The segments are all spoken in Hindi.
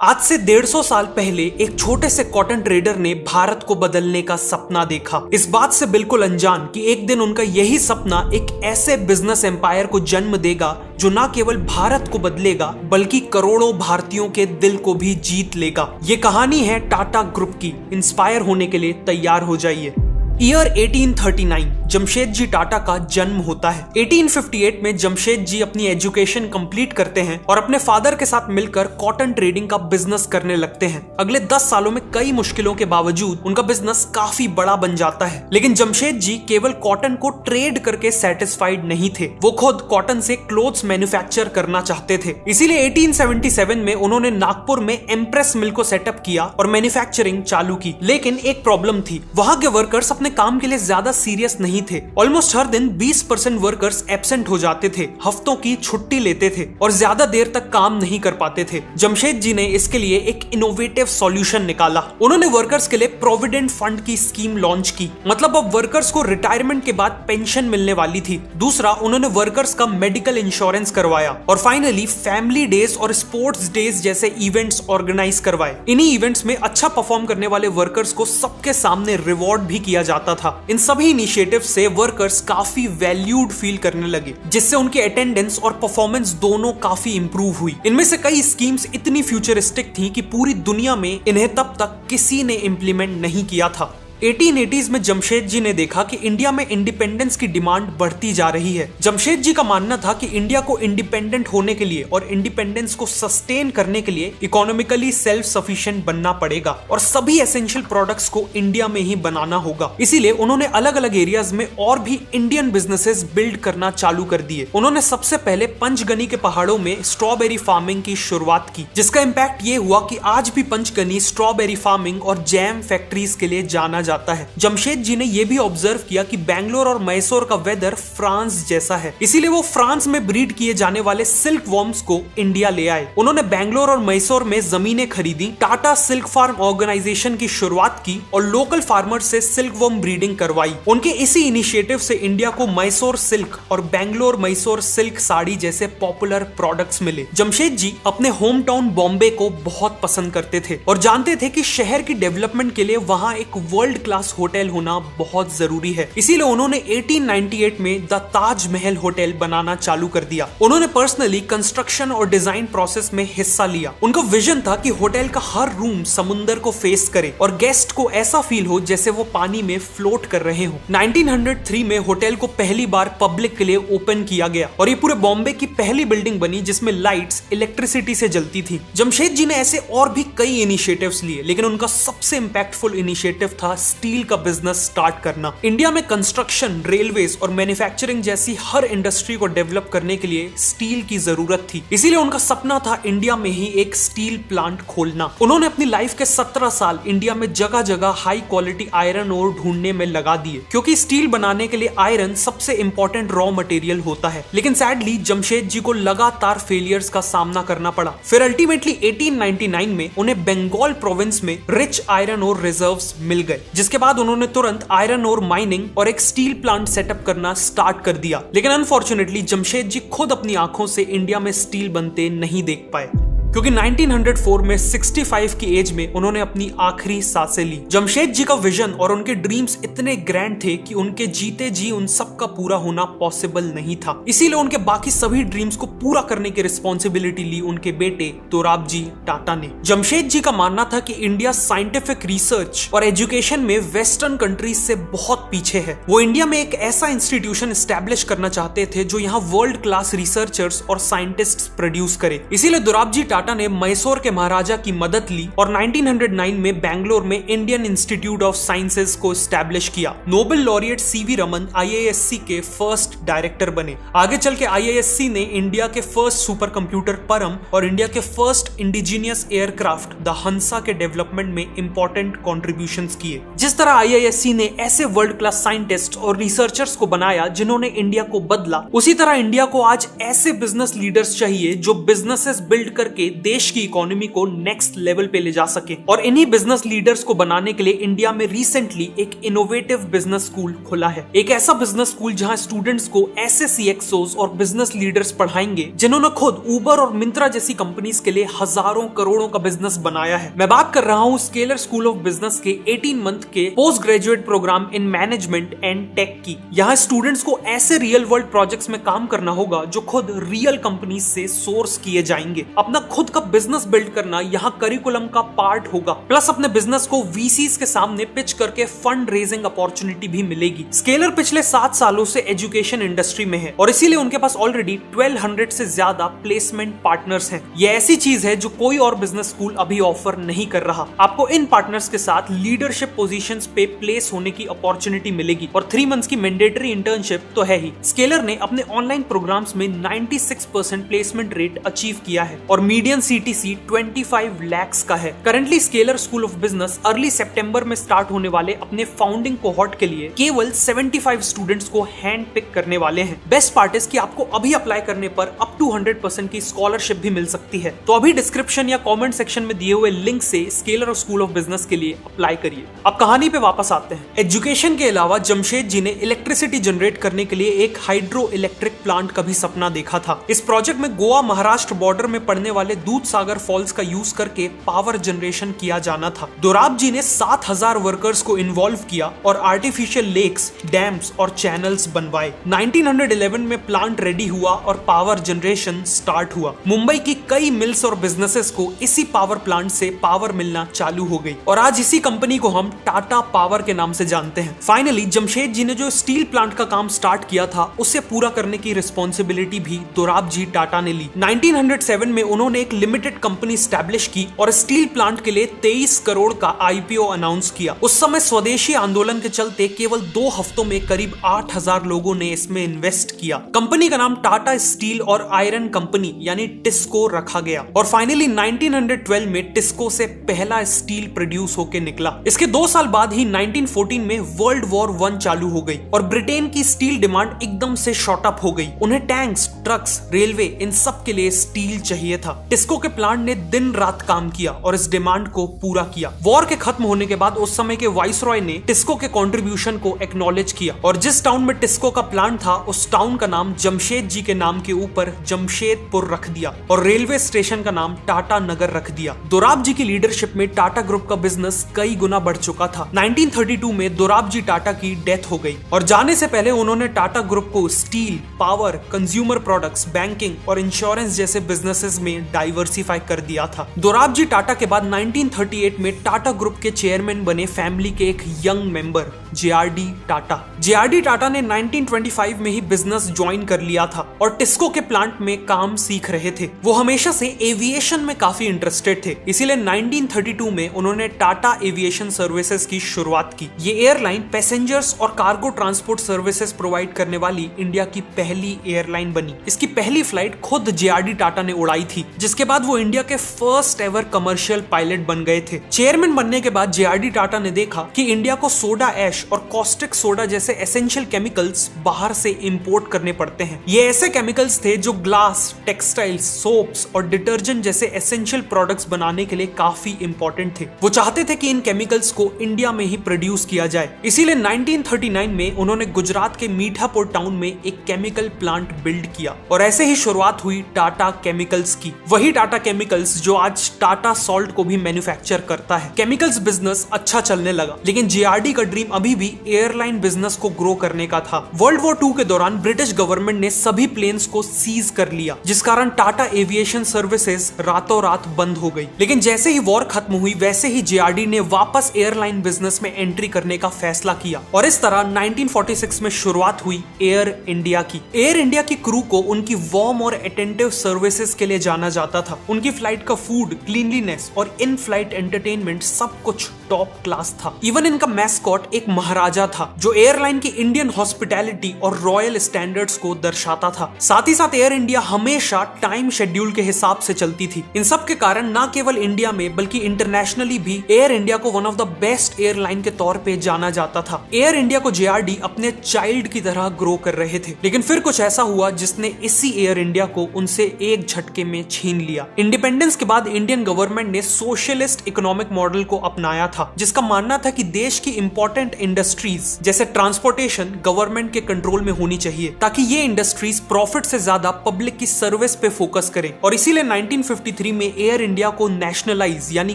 आज से 150 साल पहले एक छोटे से कॉटन ट्रेडर ने भारत को बदलने का सपना देखा। इस बात से बिल्कुल अनजान कि एक दिन उनका यही सपना एक ऐसे बिजनेस एम्पायर को जन्म देगा जो न केवल भारत को बदलेगा बल्कि करोड़ों भारतीयों के दिल को भी जीत लेगा। ये कहानी है टाटा ग्रुप की। इंस्पायर होने के लिए तैयार हो जाइए। ईयर 1839 जमशेदजी टाटा का जन्म होता है। 1858 में जमशेद जी अपनी एजुकेशन कंप्लीट करते हैं और अपने फादर के साथ मिलकर कॉटन ट्रेडिंग का बिजनेस करने लगते हैं। अगले 10 सालों में कई मुश्किलों के बावजूद उनका बिजनेस काफी बड़ा बन जाता है। लेकिन जमशेद जी केवल कॉटन को ट्रेड करके सेटिस्फाइड नहीं थे, वो खुद कॉटन से क्लोथ्स मैन्युफैक्चर करना चाहते थे। इसीलिए 1877 में उन्होंने नागपुर में एम्प्रेस मिल को सेटअप किया और मैन्युफैक्चरिंग चालू की। लेकिन एक प्रॉब्लम थी, वहां के वर्कर्स अपने काम के लिए ज्यादा सीरियस नहीं थे। ऑलमोस्ट हर दिन 20% वर्कर्स एब्सेंट हो जाते थे, हफ्तों की छुट्टी लेते थे और ज्यादा देर तक काम नहीं कर पाते थे। जमशेद जी ने इसके लिए एक इनोवेटिव सॉल्यूशन निकाला। उन्होंने वर्कर्स के लिए प्रोविडेंट फंड की स्कीम लॉन्च की। मतलब अब वर्कर्स को रिटायरमेंट के बाद पेंशन मिलने वाली थी। दूसरा, उन्होंने वर्कर्स का मेडिकल इंश्योरेंस करवाया और फाइनली फैमिली डेज और स्पोर्ट्स डेज जैसे इवेंट्स ऑर्गेनाइज करवाए। इन्हीं इवेंट्स में अच्छा परफॉर्म करने वाले वर्कर्स को सबके सामने रिवॉर्ड भी किया जाता था। इन सभी इनिशिएटिव से वर्कर्स काफी वैल्यूड फील करने लगे, जिससे उनकी अटेंडेंस और परफॉर्मेंस दोनों काफी इंप्रूव हुई। इनमें से कई स्कीम्स इतनी फ्यूचरिस्टिक थी कि पूरी दुनिया में इन्हें तब तक किसी ने इंप्लीमेंट नहीं किया था। 1880s में जमशेद जी ने देखा कि इंडिया में इंडिपेंडेंस की डिमांड बढ़ती जा रही है। जमशेद जी का मानना था कि इंडिया को इंडिपेंडेंट होने के लिए और इंडिपेंडेंस को सस्टेन करने के लिए इकोनॉमिकली सेल्फ सफिशिएंट बनना पड़ेगा और सभी एसेंशियल प्रोडक्ट्स को इंडिया में ही बनाना होगा। इसीलिए उन्होंने अलग अलग एरियाज में और भी इंडियन बिजनेसेस बिल्ड करना चालू कर दिए। उन्होंने सबसे पहले पंचगनी के पहाड़ों में स्ट्रॉबेरी फार्मिंग की शुरुआत की, जिसका इम्पैक्ट ये हुआ कि आज भी पंचगनी स्ट्रॉबेरी फार्मिंग और जैम फैक्ट्रीज के लिए जाना जाता है। जमशेद जी ने यह भी ऑब्जर्व किया कि बैंगलोर और मैसूर का वेदर फ्रांस जैसा है, इसीलिए वो फ्रांस में ब्रीड किए जाने वाले सिल्क वॉर्म्स को इंडिया ले आए। उन्होंने बैंगलोर और मैसूर में जमीनें खरीदी, टाटा सिल्क फार्म ऑर्गेनाइजेशन की शुरुआत की और लोकल फार्मर से सिल्क वॉर्म ब्रीडिंग करवाई। उनके इसी इनिशिएटिव से इंडिया को मैसूर सिल्क और बैंगलोर मैसूर सिल्क साड़ी जैसे पॉपुलर प्रोडक्ट्स मिले। जमशेद जी अपने होम टाउन बॉम्बे को बहुत पसंद करते थे और जानते थे कि शहर की डेवलपमेंट के लिए वहां एक वर्ल्ड क्लास होटल होना बहुत जरूरी है। इसीलिए उन्होंने 1898 में द ताज महल होटल बनाना चालू कर दिया। उन्होंने पर्सनली कंस्ट्रक्शन और डिजाइन प्रोसेस में हिस्सा लिया। उनका विजन था कि होटल का हर रूम समुंदर को फेस करे और गेस्ट को ऐसा फील हो जैसे वो पानी में फ्लोट कर रहे हो। 1903 में होटल को पहली बार पब्लिक के लिए ओपन किया गया और ये पूरे बॉम्बे की पहली बिल्डिंग बनी जिसमें लाइट्स इलेक्ट्रिसिटी से जलती थी। जमशेद जी ने ऐसे और भी कई इनिशिएटिव्स लिए, लेकिन उनका सबसे इंपैक्टफुल इनिशिएटिव था स्टील का बिजनेस स्टार्ट करना। इंडिया में कंस्ट्रक्शन, रेलवेज और मैन्युफैक्चरिंग जैसी हर इंडस्ट्री को डेवलप करने के लिए स्टील की जरूरत थी। इसीलिए उनका सपना था इंडिया में ही एक स्टील प्लांट खोलना। उन्होंने अपनी लाइफ के 17 साल इंडिया में जगह जगह हाई क्वालिटी आयरन ओर ढूंढने में लगा दिए, क्योंकि स्टील बनाने के लिए आयरन सबसे इंपॉर्टेंट रॉ मटेरियल होता है। लेकिन सैडली जमशेद जी को लगातार फेलियर्स का सामना करना पड़ा। फिर अल्टीमेटली 1899 में उन्हें बंगाल प्रोविंस में रिच आयरन ओर रिजर्व्स मिल गए, जिसके बाद उन्होंने तुरंत आयरन ओर माइनिंग और एक स्टील प्लांट सेटअप करना स्टार्ट कर दिया। लेकिन अनफॉर्चुनेटली जमशेद जी खुद अपनी आंखों से इंडिया में स्टील बनते नहीं देख पाए, क्योंकि 1904 में 65 की एज में उन्होंने अपनी आखिरी सांसें ली। जमशेद जी का विजन और उनके ड्रीम्स इतने ग्रैंड थे कि उनके जीते जी उन सब का पूरा होना पॉसिबल नहीं था। इसीलिए उनके बाकी सभी ड्रीम्स को पूरा करने की रिस्पॉन्सिबिलिटी ली उनके बेटे दोराबजी टाटा ने। जमशेद जी का मानना था कि इंडिया साइंटिफिक रिसर्च और एजुकेशन में वेस्टर्न कंट्रीज से बहुत पीछे है। वो इंडिया में एक ऐसा इंस्टीट्यूशन एस्टेब्लिश करना चाहते थे जो यहाँ वर्ल्ड क्लास रिसर्चर्स और साइंटिस्ट्स प्रोड्यूस करे। इसीलिए दोराबजी टाटा ने मैसूर के महाराजा की मदद ली और 1909 में बैंगलोर में इंडियन इंस्टीट्यूट ऑफ साइंसेज को एस्टैब्लिश किया। Nobel laureate CV Raman IISc के फर्स्ट डायरेक्टर बने। आगे चल के IISc ने इंडिया के फर्स्ट सुपर कंप्यूटर परम और इंडिया के फर्स्ट इंडिजीनियस एयरक्राफ्ट द हंसा के डेवलपमेंट में इंपॉर्टेंट कॉन्ट्रीब्यूशंस किए। जिस तरह IISc ने ऐसे वर्ल्ड क्लास साइंटिस्ट और रिसर्चर्स को बनाया जिन्होंने इंडिया को बदला, उसी तरह इंडिया को आज ऐसे बिजनेस लीडर्स चाहिए जो बिजनेसेस बिल्ड करके देश की इकोनॉमी को नेक्स्ट लेवल पे ले जा सके। और इन्हीं बिजनेस लीडर्स को बनाने के लिए इंडिया में रिसेंटली एक इनोवेटिव बिजनेस स्कूल खुला है। एक ऐसा बिजनेस स्कूल जहां स्टूडेंट्स को ऐसे CXOs और बिजनेस लीडर्स पढ़ाएंगे जिन्होंने खुद उबर और मिंत्रा जैसी कंपनीज के लिए हजारों करोड़ों का बिजनेस बनाया है। मैं बात कर रहा हूं स्केलर स्कूल ऑफ बिजनेस के 18 मंथ के post graduate programme in management and tech की। यहाँ स्टूडेंट्स को ऐसे रियल वर्ल्ड प्रोजेक्ट्स में काम करना होगा जो खुद रियल कंपनी से सोर्स किए जाएंगे। अपना खुद का बिजनेस बिल्ड करना यहाँ करिकुलम का पार्ट होगा। प्लस अपने बिजनेस को VCs के सामने पिच करके फंड रेजिंग अपॉर्चुनिटी भी मिलेगी। स्केलर पिछले 7 सालों से एजुकेशन इंडस्ट्री में है और इसीलिए उनके पास ऑलरेडी 1200 से ज्यादा प्लेसमेंट पार्टनर्स हैं। ये ऐसी चीज है जो कोई और बिजनेस स्कूल अभी ऑफर नहीं कर रहा। आपको इन पार्टनर्स के साथ लीडरशिप पोजीशंस पे प्लेस होने की अपॉर्चुनिटी मिलेगी और 3 मंथ्स की मैंडेटरी इंटर्नशिप तो है ही। स्केलर ने अपने ऑनलाइन प्रोग्राम्स में 96% प्लेसमेंट रेट अचीव किया है और मीडियन CTC 25 lakhs का है। Currently Scaler School of Business early सितंबर में स्टार्ट होने वाले अपने फाउंडिंग कोहॉर्ट के लिए केवल 75 स्टूडेंट्स को हैंड पिक करने वाले हैं। बेस्ट पार्ट इज कि आपको अभी अप्लाई करने पर अप टू 100% की स्कॉलरशिप भी मिल सकती है। तो अभी डिस्क्रिप्शन या कमेंट सेक्शन में दिए हुए लिंक से स्केलर स्कूल ऑफ बिजनेस के लिए अप्लाई करिए। अब कहानी पे वापस आते हैं। एजुकेशन के अलावा जमशेद जी ने इलेक्ट्रिसिटी जनरेट करने के लिए एक हाइड्रो इलेक्ट्रिक प्लांट का भी सपना देखा था। इस प्रोजेक्ट में गोवा महाराष्ट्र बॉर्डर में पड़ने वाले दूध सागर फॉल्स का यूज करके पावर जनरेशन किया जाना था। दोराब जी ने 7000 वर्कर्स को इन्वॉल्व किया और आर्टिफिशियल लेक्स, डैम्स और चैनल्स बनवाए। 1911 में प्लांट रेडी हुआ और पावर जनरेशन स्टार्ट हुआ। मुंबई की कई मिल्स और बिजनेसेस को इसी पावर प्लांट से पावर मिलना चालू हो गई और आज इसी कंपनी को हम टाटा पावर के नाम से जानते हैं। फाइनली जमशेद जी ने जो स्टील प्लांट का काम स्टार्ट किया था उसे पूरा करने की रिस्पॉन्सिबिलिटी भी दोराब जी टाटा ने ली। 1907 में उन्होंने एक लिमिटेड कंपनी स्टैब्लिश की और स्टील प्लांट के लिए 23 करोड़ का IPO अनाउंस किया। उस समय स्वदेशी आंदोलन के चलते केवल 2 हफ्तों में करीब 8000 लोगों ने इसमें इन्वेस्ट किया। कंपनी का नाम टाटा स्टील और आयरन कंपनी यानी टिस्को रखा गया और फाइनली 1912 में टिस्को से पहला स्टील प्रोड्यूस होकर निकला। इसके 2 साल बाद ही 1914 में वर्ल्ड वॉर 1 चालू हो गई और ब्रिटेन की स्टील डिमांड एकदम से शॉर्ट अप हो गई। उन्हें टैंक्स, ट्रक्स, रेलवे इन सब के लिए स्टील चाहिए था। टिस्को के प्लांट ने दिन रात काम किया और इस डिमांड को पूरा किया। वॉर के खत्म होने के बाद उस समय के वाइसरॉय ने टिस्को के कंट्रीब्यूशन को एक्नॉलेज किया और जिस टाउन में टिस्को का प्लांट था उस टाउन का नाम जमशेद जी के नाम के ऊपर जमशेदपुर रख दिया और रेलवे स्टेशन का नाम टाटा नगर रख दिया। दोराब जी की लीडरशिप में टाटा ग्रुप का बिजनेस कई गुना बढ़ चुका था। 1932 में दोराब जी टाटा की डेथ हो गई और जाने से पहले उन्होंने टाटा ग्रुप को steel, power, consumer products, banking और इंश्योरेंस जैसे बिजनेसेस में डाइवर्सिफाई कर दिया था। दोराब जी टाटा के बाद 1938 में टाटा ग्रुप के चेयरमैन बने फैमिली के एक young member JRD Tata. JRD Tata ने 1925 में ही बिजनेस ज्वाइन कर लिया था और टिस्को के प्लांट में काम सीख रहे थे। वो हमेशा से एविएशन में काफी इंटरेस्टेड थे, इसीलिए 1932 में उन्होंने टाटा एविएशन सर्विसेज की शुरुआत की। ये एयरलाइन पैसेंजर्स और कार्गो ट्रांसपोर्ट सर्विसेज प्रोवाइड करने वाली इंडिया की पहली एयरलाइन बनी। इसकी पहली फ्लाइट खुद JRD टाटा ने उड़ाई थी, जिसके बाद वो इंडिया के फर्स्ट एवर कमर्शियल पायलट बन गए थे। चेयरमैन बनने के बाद JRD टाटा ने देखा कि इंडिया को सोडा ऐश और कॉस्टिक सोडा जैसे एसेंशियल केमिकल्स बाहर से इंपोर्ट करने पड़ते हैं। ये ऐसे केमिकल्स थे जो ग्लास, टेक्सटाइल्स, सोप्स और डिटर्जेंट जैसे एसेंशियल प्रोडक्ट्स बनाने के लिए काफी इंपॉर्टेंट थे। वो चाहते थे कि इन केमिकल्स को इंडिया में ही प्रोड्यूस किया जाए। इसीलिए 1939 में उन्होंने गुजरात के मीठापुर टाउन में एक केमिकल प्लांट बिल्ड किया और ऐसे ही शुरुआत हुई टाटा केमिकल्स की। वही टाटा केमिकल्स जो आज टाटा सॉल्ट को भी मैन्युफैक्चर करता है। केमिकल्स बिजनेस अच्छा चलने लगा, लेकिन JRD का ड्रीम अभी भी एयरलाइन बिजनेस को ग्रो करने का था। वर्ल्ड वॉर 2 के दौरान ब्रिटिश गवर्नमेंट ने सभी प्लेन्स को सीज कर लिया, जिस कारण टाटा एविएशन सर्विसेज रातों रात बंद हो गई। लेकिन जैसे ही वॉर खत्म हुई वैसे ही JRD ने वापस एयरलाइन बिजनेस में एंट्री करने का फैसला किया और इस तरह 1946 में शुरुआत हुई एयर इंडिया की। एयर इंडिया की क्रू को उनकी वार्म और अटेंटिव सर्विसेज के लिए जाना जाता था। उनकी फ्लाइट का फूड, क्लीनलीनेस और इन फ्लाइट एंटरटेनमेंट सब कुछ टॉप क्लास था। इवन इनका मैस्कॉट एक महाराजा था जो एयरलाइन की इंडियन हॉस्पिटैलिटी और रॉयल स्टैंडर्ड्स को दर्शाता था। साथ ही साथ एयर इंडिया हमेशा टाइम शेड्यूल के हिसाब से चलती थी। इन सब के कारण न केवल इंडिया में बल्कि इंटरनेशनली भी एयर इंडिया को one of the best airline के तौर पे जाना जाता था। एयर इंडिया को JRD अपने चाइल्ड की तरह ग्रो कर रहे थे, लेकिन फिर कुछ ऐसा हुआ जिसने इसी एयर इंडिया को उनसे एक झटके में छीन छीन लिया। इंडिपेंडेंस के बाद इंडियन गवर्नमेंट ने सोशलिस्ट इकोनॉमिक मॉडल को अपनाया था, जिसका मानना था कि देश की इंपॉर्टेंट इंडस्ट्रीज जैसे ट्रांसपोर्टेशन गवर्नमेंट के कंट्रोल में होनी चाहिए, ताकि ये इंडस्ट्रीज प्रॉफिट से ज्यादा पब्लिक की सर्विस पे फोकस करें। और इसीलिए 1953 में एयर इंडिया को नेशनलाइज यानी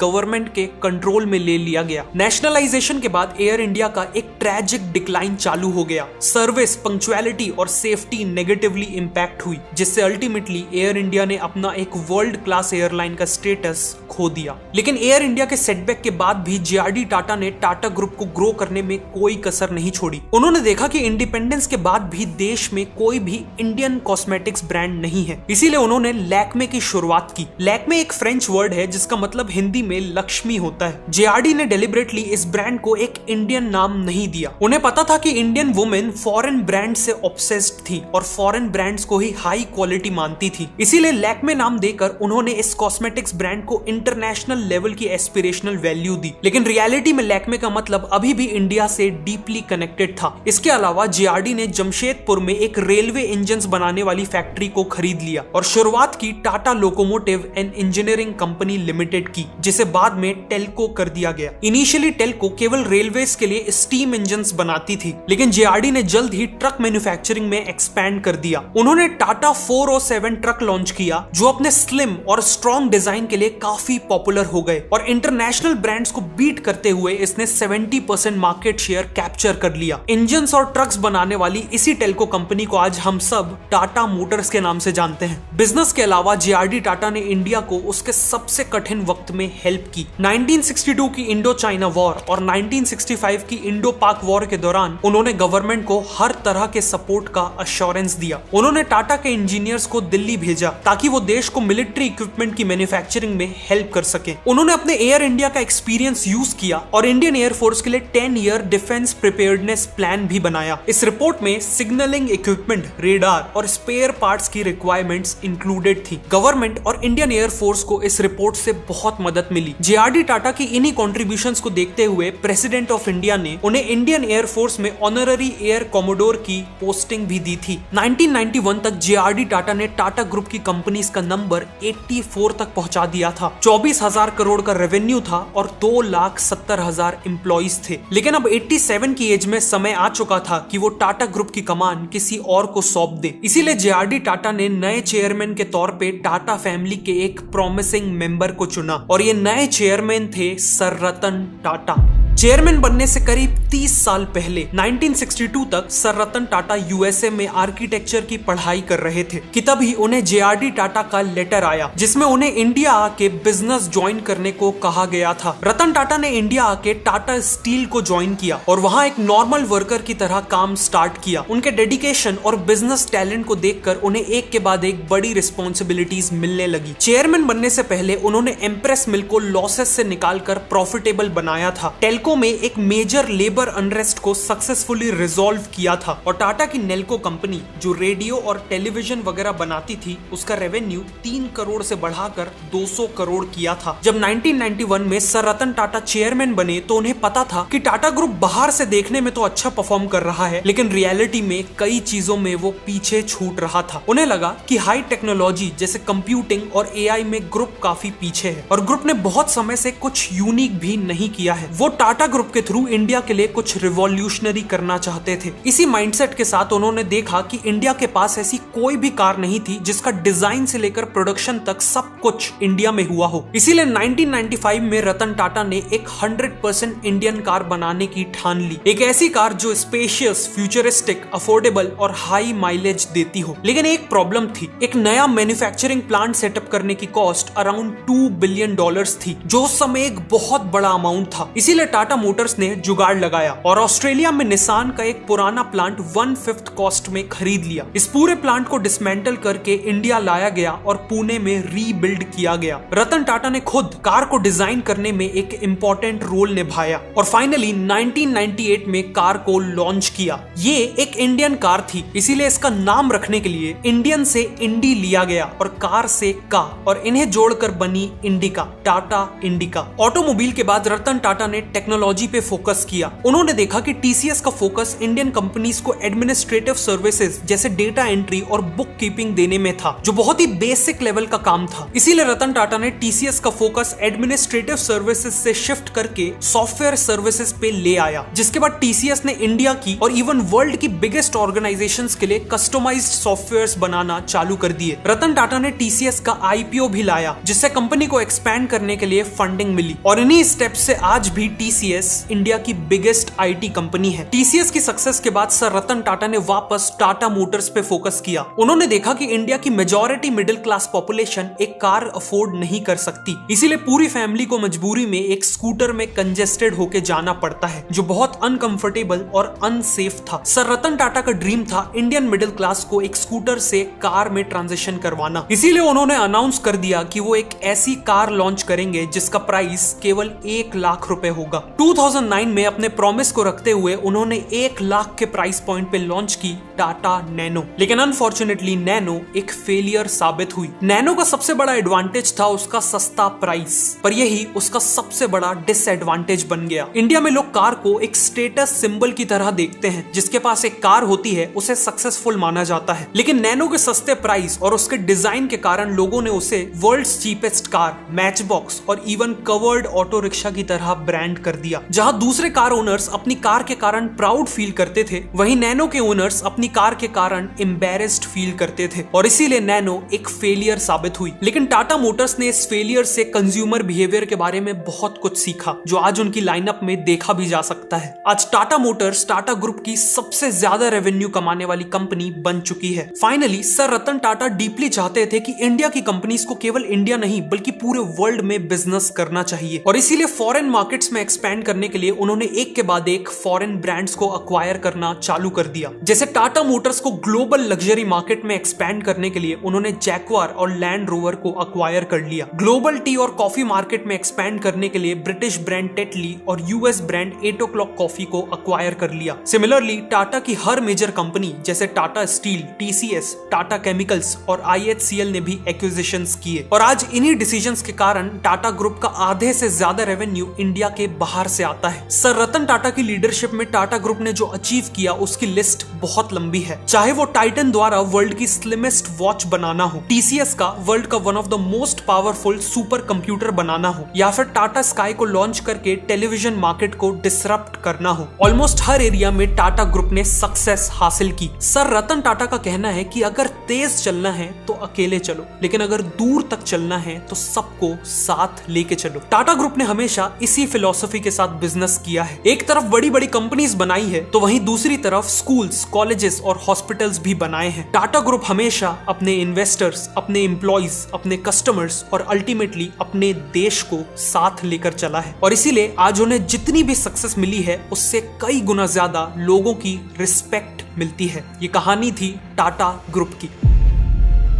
गवर्नमेंट के कंट्रोल में ले लिया गया। नेशनलाइजेशन के बाद एयर इंडिया का एक ट्रैजिक डिक्लाइन चालू हो गया। सर्विस, पंक्चुअलिटी और सेफ्टी नेगेटिवली इंपैक्ट हुई, जिससे अल्टीमेटली एयर इंडिया ने अपना एक वर्ल्ड क्लास एयरलाइन का स्टेटस खो दिया। लेकिन एयर इंडिया के सेटबैक के बाद भी जेआरडी टाटा ने टाटा ग्रुप को ग्रो करने में कोई कसर नहीं छोड़ी। उन्होंने देखा कि इंडिपेंडेंस के बाद भी देश में कोई भी इंडियन कॉस्मेटिक्स ब्रांड नहीं है, इसीलिए उन्होंने लैक्मे की शुरुआत की। लैक्मे एक फ्रेंच वर्ड है जिसका मतलब हिंदी में लक्ष्मी होता है। जेआरडी ने डेलिबरेटली इस ब्रांड को एक इंडियन नाम नहीं दिया। उन्हें पता था कि इंडियन वुमेन फॉरेन ब्रांड से ऑब्सेस्ड थी और फॉरेन ब्रांड्स को ही हाई क्वालिटी मानती थी, इसीलिए लैक्मे नाम देकर उन्होंने इस कॉस्मेटिक्स ब्रांड को इंटरनेशनल लेवल की एस्पिरेशनल वैल्यू दी। लेकिन रियलिटी में लैक्मे का मतलब अभी भी इंडिया से डीपली कनेक्टेड था। इसके अलावा जेआरडी ने जमशेदपुर में एक रेलवे इंजन्स बनाने वाली फैक्ट्री को खरीद लिया और शुरुआत की Tata locomotive and engineering company limited की, जिसे बाद में टेल्को कर दिया गया। इनिशियली टेल्को केवल रेलवेज के लिए स्टीम इंजन्स बनाती थी, लेकिन जेआरडी ने जल्द ही ट्रक मैन्युफैक्चरिंग में एक्सपैंड कर दिया। उन्होंने टाटा 407 ट्रक लॉन्च किया, जो अपने स्लिम और स्ट्रॉन्ग डिजाइन के लिए काफी पॉपुलर हो गए और इंटरनेशनल ब्रांड्स को बीट करते हुए इसने 70% मार्केट शेयर कैप्चर कर लिया। इंजन्स और ट्रक्स बनाने वाली इसी टेल्को कंपनी को आज हम सब टाटा मोटर्स के नाम से जानते हैं। बिजनेस के अलावा जेआरडी टाटा ने इंडिया को उसके सबसे कठिन वक्त में हेल्प की। 1962 की इंडो चाइना वॉर और 1965 की इंडो पाक वॉर के दौरान उन्होंने गवर्नमेंट को हर तरह के सपोर्ट का अश्योरेंस दिया। उन्होंने टाटा के इंजीनियर्स को दिल्ली भेजा ताकि वो देश को मिलिट्री इक्विपमेंट की मैन्युफैक्चरिंग में हेल्प कर सके। उन्होंने अपने एयर इंडिया का एक्सपीरियंस यूज किया और इंडियन एयरफोर्स के लिए 10 ईयर डिफेंस प्रिपेयर्डनेस प्लान भी बनाया। इस रिपोर्ट में सिग्नलिंग इक्विपमेंट, रेडार और स्पेयर पार्ट्स की रिक्वायरमेंट्स इंक्लूडेड थी। गवर्नमेंट और इंडियन एयरफोर्स को इस रिपोर्ट से बहुत मदद मिली। जेआरडी टाटा की इन्हीं कॉन्ट्रीब्यूशंस को देखते हुए प्रेसिडेंट ऑफ इंडिया ने उन्हें इंडियन एयरफोर्स में ऑनररी एयर कॉमोडोर की पोस्टिंग भी दी थी। 1991 तक जेआरडी टाटा ने टाटा ग्रुप की कंपनीज का नंबर 84 तक पहुंचा दिया था। 24,000 करोड़ का रेवेन्यू था और 2,70,000 एम्प्लॉइज थे। लेकिन अब 87 की एज में समय आ चुका था कि वो टाटा ग्रुप की कमान किसी और को सौंप दे। इसीलिए जेआरडी टाटा ने नए चेयरमैन के तौर पे टाटा फैमिली के एक प्रॉमिसिंग मेंबर को चुना और ये नए चेयरमैन थे सर रतन टाटा। चेयरमैन बनने से करीब 30 साल पहले 1962 तक सर रतन टाटा यूएसए में आर्किटेक्चर की पढ़ाई कर रहे थे कि तभी उन्हें जेआरडी टाटा का लेटर आया, जिसमें उन्हें इंडिया आके बिजनेस ज्वाइन करने को कहा गया था। रतन टाटा ने इंडिया आके टाटा स्टील को ज्वाइन किया और वहां एक नॉर्मल वर्कर की तरह काम स्टार्ट किया। उनके डेडिकेशन और बिजनेस टैलेंट को देखकर उन्हें एक के बाद एक बड़ी रिस्पॉन्सिबिलिटीज मिलने लगी। चेयरमैन बनने से पहले उन्होंने एम्प्रेस मिल को लॉसेस से निकालकर प्रॉफिटेबल बनाया था। टेल्को में एक मेजर लेबर अनरेस्ट को सक्सेसफुली रिजॉल्व किया था और टाटा की नेल्को कंपनी जो रेडियो और टेलीविजन वगैरह बनाती थी, उसका रेवेन्यू 3 करोड़ से बढ़ाकर 200 करोड़ किया था। जब 1991 में सर रतन टाटा चेयरमैन बने तो उन्हें पता था कि टाटा ग्रुप बाहर से देखने में तो अच्छा परफॉर्म कर रहा है, लेकिन रियलिटी में कई चीजों में वो पीछे छूट रहा था। उन्हें लगा कि हाई टेक्नोलॉजी जैसे कंप्यूटिंग और एआई में ग्रुप काफी पीछे है और ग्रुप ने बहुत समय से कुछ यूनिक भी नहीं किया है। वो टाटा ग्रुप के थ्रू इंडिया के लिए कुछ रिवॉल्यूशनरी करना चाहते थे। इसी माइंडसेट के साथ उन्होंने देखा कि इंडिया के पास ऐसी कोई भी कार नहीं थी जिसका डिजाइन से लेकर प्रोडक्शन तक सब कुछ इंडिया में हुआ हो। इसीलिए 1995 में रतन टाटा ने एक 100% इंडियन कार बनाने की ठान ली। एक ऐसी कार जो स्पेशियस, फ्यूचरिस्टिक, अफोर्डेबल और हाई माइलेज देती हो। लेकिन एक प्रॉब्लम थी, एक नया मैन्युफैक्चरिंग प्लांट सेटअप करने की कॉस्ट अराउंड $2 बिलियन थी, जो उस समय एक बहुत बड़ा अमाउंट था। इसीलिए टाटा मोटर्स ने जुगाड़ लगाया और ऑस्ट्रेलिया में निसान का एक पुराना प्लांट 1/5 कॉस्ट में खरीद लिया। इस पूरे प्लांट को डिसमेंटल करके इंडिया लाया गया और पुणे में रीबिल्ड किया गया। रतन टाटा ने खुद कार को डिजाइन करने में एक इंपॉर्टेंट रोल निभाया और फाइनली 1998 में कार को लॉन्च किया। ये एक इंडियन कार थी, इसीलिए इसका नाम रखने के लिए इंडियन से इंडी लिया गया और कार से का, और इन्हें जोड़कर बनी इंडिका, टाटा इंडिका। ऑटोमोबाइल के बाद रतन टाटा ने टेक्नोलॉजी टेक्नोलॉजी पे फोकस किया। उन्होंने देखा कि टीसीएस का फोकस इंडियन कंपनीज को एडमिनिस्ट्रेटिव सर्विसेज जैसे डेटा एंट्री और बुक कीपिंग देने में था, जो बहुत ही बेसिक लेवल का काम था। इसीलिए रतन टाटा ने टीसीएस का फोकस एडमिनिस्ट्रेटिव सर्विसेज से शिफ्ट करके सॉफ्टवेयर सर्विसेज पे ले आया, जिसके बाद टीसीएस ने इंडिया की और इवन वर्ल्ड की बिगेस्ट ऑर्गेनाइजेशंस के लिए कस्टमाइज्ड सॉफ्टवेयर्स बनाना चालू कर दिए। रतन टाटा ने टीसीएस का आईपीओ भी लाया, जिससे कंपनी को एक्सपैंड करने के लिए फंडिंग मिली, और इन्हीं स्टेप्स से आज भी टीसीएस इंडिया की बिगेस्ट आईटी कंपनी है। टीसीएस की सक्सेस के बाद सर रतन टाटा ने वापस टाटा मोटर्स पे फोकस किया। उन्होंने देखा कि इंडिया की मेजॉरिटी मिडिल क्लास पॉपुलेशन एक कार अफोर्ड नहीं कर सकती, इसीलिए पूरी फैमिली को मजबूरी में एक स्कूटर में कंजेस्टेड होके जाना पड़ता है, जो बहुत अनकंफर्टेबल और अनसेफ था। सर रतन टाटा का ड्रीम था इंडियन मिडिल क्लास को एक स्कूटर से कार में ट्रांजिशन करवाना। इसीलिए उन्होंने अनाउंस कर दिया कि वो एक ऐसी कार लॉन्च करेंगे जिसका प्राइस केवल 1 लाख रुपए होगा। 2009 में अपने प्रॉमिस को रखते हुए उन्होंने 1 लाख के प्राइस पॉइंट पे लॉन्च की टाटा नैनो, लेकिन अनफॉर्चुनेटली नैनो एक फेलियर साबित हुई। नैनो का सबसे बड़ा एडवांटेज था उसका सस्ता प्राइस, पर यही उसका सबसे बड़ा डिसएडवांटेज बन गया। इंडिया में लोग कार को एक स्टेटस सिंबल की तरह देखते हैं, जिसके पास एक कार होती है उसे सक्सेसफुल माना जाता है, लेकिन नैनो के सस्ते प्राइस और उसके डिजाइन के कारण लोगों ने उसे world's cheapest car, match box और इवन कवर्ड ऑटो रिक्शा की तरह ब्रांड कर दिया। जहां दूसरे कार ओनर्स अपनी कार के कारण प्राउड फील करते थे, वहीं नैनो के ओनर्स अपनी कार के कारण एम्बैरेस्ड फील करते थे, और इसीलिए नैनो एक फेलियर साबित हुई। लेकिन टाटा मोटर्स ने इस फेलियर से कंज्यूमर बिहेवियर के बारे में बहुत कुछ सीखा, जो आज उनकी लाइनअप में देखा भी जा सकता है। आज टाटा मोटर्स टाटा ग्रुप की सबसे ज्यादा रेवेन्यू कमाने वाली कंपनी बन चुकी है। Finally sir Ratan Tata deeply चाहते थे कि इंडिया की कंपनीज को केवल इंडिया नहीं बल्कि पूरे वर्ल्ड में बिजनेस करना चाहिए, और इसीलिए फॉरेन मार्केट्स में एक्सपैंड करने के लिए उन्होंने एक के बाद एक फॉरेन ब्रांड्स को अक्वायर करना चालू कर दिया। जैसे टाटा मोटर्स को ग्लोबल लग्जरी मार्केट में एक्सपैंड करने के लिए उन्होंने जैक्वार और लैंड रोवर को अक्वायर कर लिया। ग्लोबल टी और कॉफी मार्केट में एक्सपैंड करने के लिए ब्रिटिश ब्रांड टेटली और यूएस ब्रांड 8 o'clock कॉफी को अक्वायर कर लिया। सिमिलरली टाटा की हर मेजर कंपनी जैसे Tata steel, TCS, Tata chemicals और आईएचसीएल ने भी एक्विजिशंस किए, और आज इन्हीं डिसीजंस के कारण टाटा ग्रुप का आधे से ज्यादा रेवेन्यू इंडिया के बाहर से आता है। सर रतन टाटा की लीडरशिप में टाटा ग्रुप ने जो अचीव किया उसकी लिस्ट बहुत लंबी है, चाहे वो टाइटन द्वारा वर्ल्ड की स्लिमेस्ट वॉच बनाना हो, टीसीएस का वर्ल्ड का one of the most powerful super computer बनाना हो, या फिर टाटा स्काई को लॉन्च करके टेलीविजन मार्केट को डिसरप्ट करना हो। ऑलमोस्ट हर एरिया में टाटा ग्रुप ने सक्सेस हासिल की। सर रतन टाटा का कहना है कि अगर तेज चलना है तो अकेले चलो, लेकिन अगर दूर तक चलना है तो सबको साथ लेके चलो। टाटा ग्रुप ने हमेशा इसी फिलॉसफी के साथ बिजनेस किया है। एक तरफ बड़ी बड़ी कंपनीज बनाई है, तो वहीं दूसरी तरफ स्कूल्स, कॉलेजेस और हॉस्पिटल्स भी बनाए हैं। टाटा ग्रुप हमेशा अपने इन्वेस्टर्स, अपने एम्प्लॉइज, अपने कस्टमर्स और अल्टीमेटली अपने देश को साथ लेकर चला है, और इसीलिए आज उन्हें जितनी भी सक्सेस मिली है उससे कई गुना ज्यादा लोगों की रिस्पेक्ट मिलती है। ये कहानी थी टाटा ग्रुप की।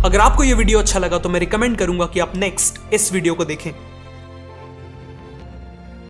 अगर आपको ये वीडियो अच्छा लगा तो मैं रिकमेंड करूंगा कि आप नेक्स्ट इस वीडियो को देखें।